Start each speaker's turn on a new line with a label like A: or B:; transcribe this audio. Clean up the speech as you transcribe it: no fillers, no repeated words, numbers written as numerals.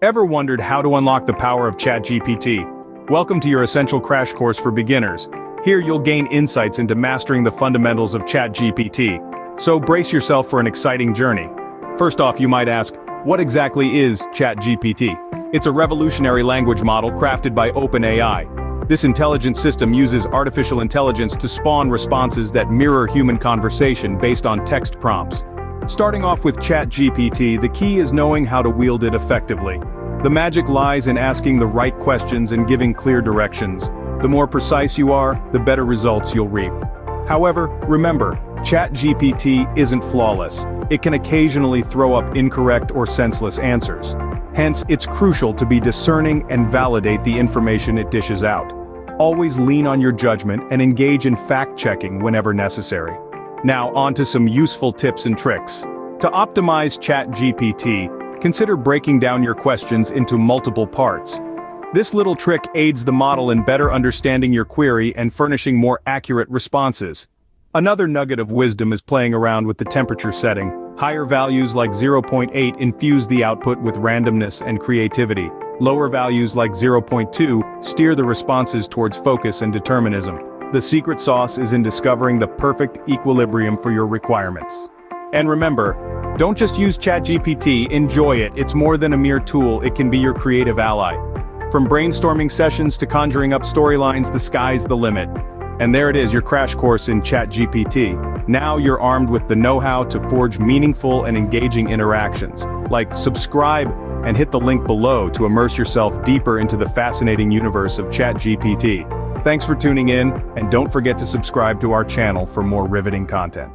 A: Ever wondered how to unlock the power of ChatGPT? Welcome to your essential crash course for beginners. Here you'll gain insights into mastering the fundamentals of ChatGPT. So brace yourself for an exciting journey. First off, you might ask, what exactly is ChatGPT? It's a revolutionary language model crafted by OpenAI. This intelligent system uses artificial intelligence to spawn responses that mirror human conversation based on text prompts. Starting off with ChatGPT, the key is knowing how to wield it effectively. The magic lies in asking the right questions and giving clear directions. The more precise you are, the better results you'll reap. However, remember, ChatGPT isn't flawless. It can occasionally throw up incorrect or senseless answers. Hence, it's crucial to be discerning and validate the information it dishes out. Always lean on your judgment and engage in fact-checking whenever necessary. Now, on to some useful tips and tricks. To optimize ChatGPT, consider breaking down your questions into multiple parts. This little trick aids the model in better understanding your query and furnishing more accurate responses. Another nugget of wisdom is playing around with the temperature setting. Higher values like 0.8 infuse the output with randomness and creativity. Lower values like 0.2 steer the responses towards focus and determinism. The secret sauce is in discovering the perfect equilibrium for your requirements. And remember, don't just use ChatGPT, enjoy it. It's more than a mere tool, it can be your creative ally. From brainstorming sessions to conjuring up storylines, the sky's the limit. And there it is, your crash course in ChatGPT. Now you're armed with the know-how to forge meaningful and engaging interactions. Like, subscribe and hit the link below to immerse yourself deeper into the fascinating universe of ChatGPT. Thanks for tuning in, and don't forget to subscribe to our channel for more riveting content.